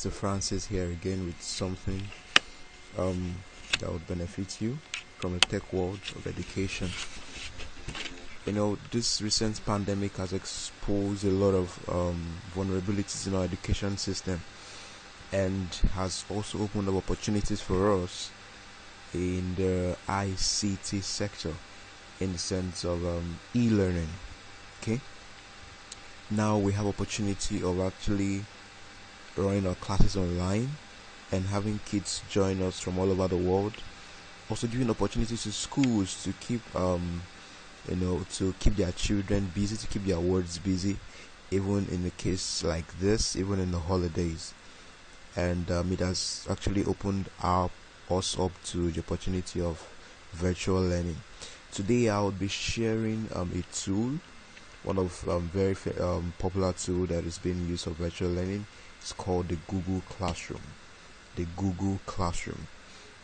Mr. Francis here again with something that would benefit you from the tech world of education. You know, this recent pandemic has exposed a lot of vulnerabilities in our education system and has also opened up opportunities for us in the ICT sector in the sense of e-learning. Okay, now we have opportunity of actually running our classes online and having kids join us from all over the world, also giving opportunities to schools to keep to keep their children busy, to keep their wards busy, even in a case like this, even in the holidays. And it has actually opened us up to the opportunity of virtual learning. Today I will be sharing a tool, one of very popular tool that is being used for virtual learning. It's called the Google Classroom. The Google Classroom.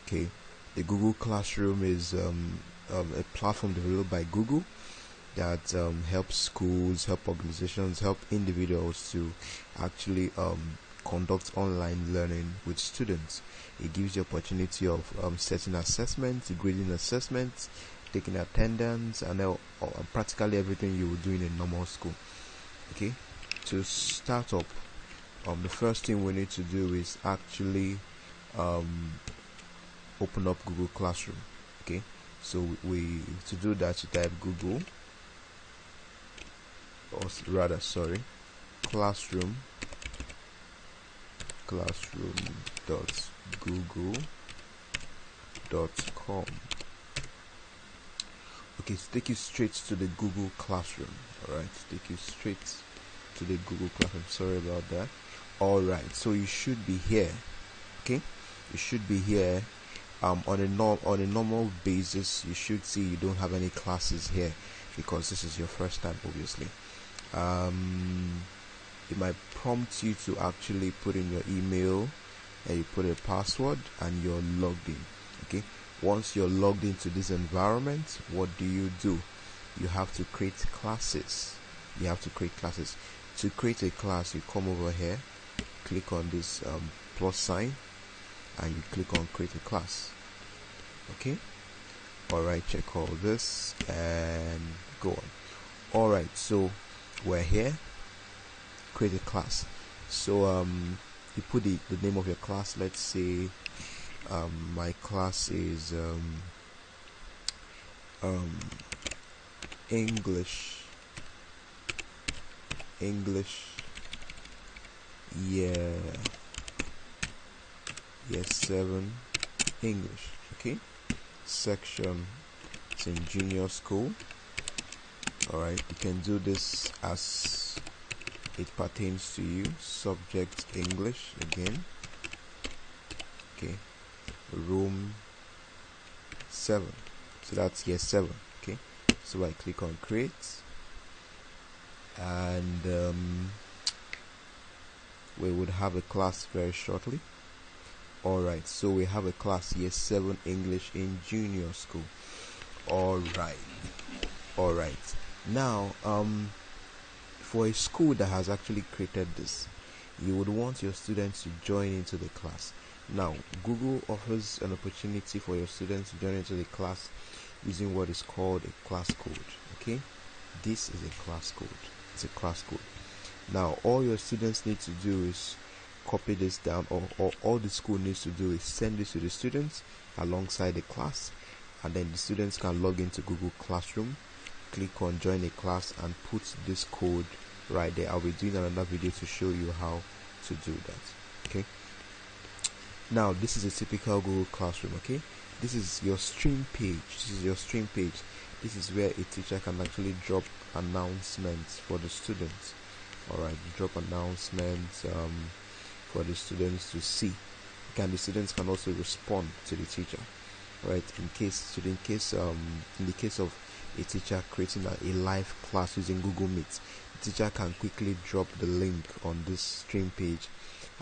Okay, the Google Classroom is a platform developed by Google that helps schools, help organizations, help individuals to actually conduct online learning with students. It gives the opportunity of setting assessments, grading assessments, taking attendance, and practically everything you would do in a normal school. Okay, to start up, the first thing we need to do is actually open up Google Classroom. Okay, so to do that, you type Google, or rather, sorry, classroom.google.com. Okay, so take you straight to the Google Classroom. Alright, take you straight to the Google Classroom. Sorry about that. Alright, so you should be here. Okay, you should be here. On a normal basis, you should see you don't have any classes here because this is your first time, obviously. It might prompt you to actually put in your email, and you put a password, and you're logged in. Okay, once you're logged into this environment, what do? You have to create classes. To create a class, you come over here, click on this plus sign, and you click on create a class. Okay, alright, check all this and go on. Alright, so we're here, create a class. So you put the name of your class. Let's say my class is English year 7 English. Okay, section is in junior school. Alright, you can do this as it pertains to you. Subject English again. Okay, room 7, so that's year 7. Okay, so I click on create, and we would have a class very shortly. Alright, so we have a class year 7 English in junior school. Alright, now for a school that has actually created this, you would want your students to join into the class. Now Google offers an opportunity for your students to join into the class using what is called a class code. Okay, this is a class code. It's a class code. Now all your students need to do is copy this down, or all the school needs to do is send this to the students alongside the class, and then the students can log into Google Classroom, click on join a class, and put this code right there. I'll be doing another video to show you how to do that. Okay, now this is a typical Google Classroom. Okay, this is your stream page. This is where a teacher can actually drop announcements for the students. Alright, drop announcements for the students to see. The students can also respond to the teacher. Right, in the case of a teacher creating a live class using Google Meet, the teacher can quickly drop the link on this stream page,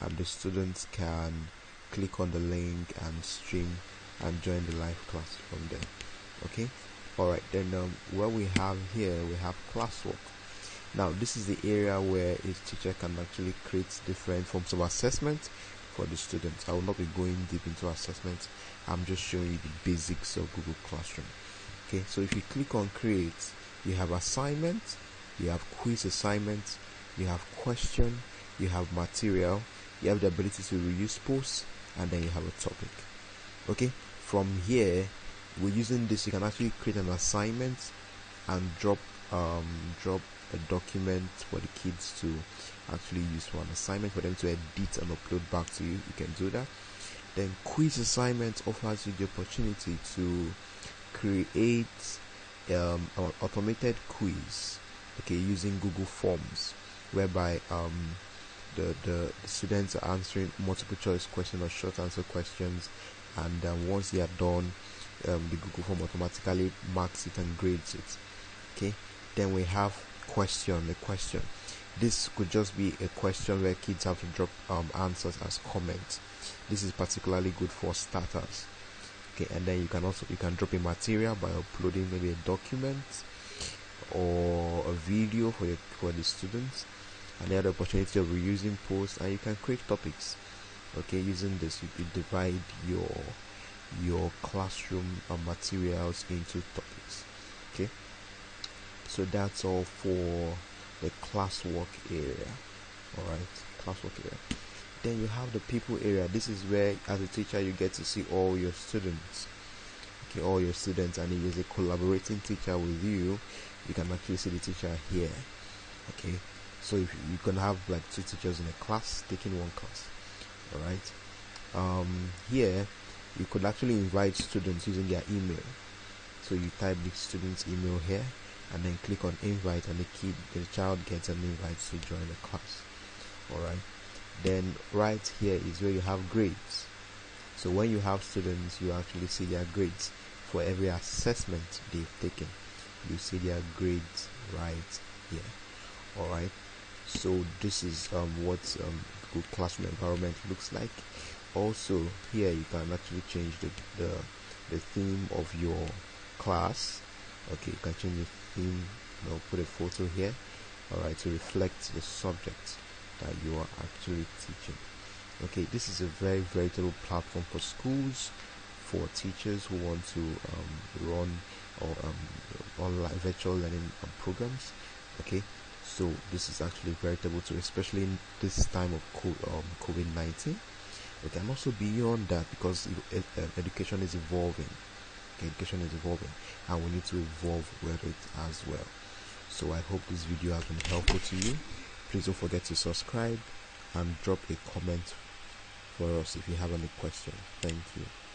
and the students can click on the link and stream and join the live class from there. Okay, alright, then what we have here, we have classwork. Now this is the area where a teacher can actually create different forms of assessment for the students. I will not be going deep into assessment. I'm just showing you the basics of Google Classroom. Okay, so if you click on create, you have assignment, you have quiz assignment, you have question, you have material, you have the ability to reuse posts, and then you have a topic. Okay, from here, we're using this. You can actually create an assignment and drop a document for the kids to actually use for an assignment, for them to edit and upload back to you. You can do that. Then quiz assignment offers you the opportunity to create an automated quiz, okay, using Google Forms, whereby the students are answering multiple choice questions or short answer questions, and once they are done, the Google Form automatically marks it and grades it. Okay, then we have the question. This could just be a question where kids have to drop answers as comments. This is particularly good for starters. Okay, and then you can drop a material by uploading maybe a document or a video for the students, and they have the opportunity of reusing posts, and you can create topics. Okay, using this you divide your classroom materials into topics. Okay, so that's all for the classwork area. All right, classwork area. Then you have the people area. This is where, as a teacher, you get to see all your students. Okay, all your students, and if there's a collaborating teacher with you, you can actually see the teacher here. Okay, so if you can have like 2 teachers in a class taking one class. All right. Here you could actually invite students using their email. So you type the student's email here, and then click on invite, and the child gets an invite to join the class. All right. Then right here is where you have grades. So when you have students, you actually see their grades for every assessment they've taken. You see their grades right here. All right. So this is what Google Classroom environment looks like. Also here you can actually change the theme of your class. Okay, you can change the theme. Put a photo here. All right, to reflect the subject that you are actually teaching. Okay, this is a very veritable platform for schools, for teachers who want to run or online virtual learning programs. Okay, so this is actually veritable too, especially in this time of COVID-19. Okay, and also beyond that, because education is evolving. Okay, education is evolving, and we need to evolve with it as well. So I hope this video has been helpful to you. Please don't forget to subscribe and drop a comment for us if you have any questions. Thank you.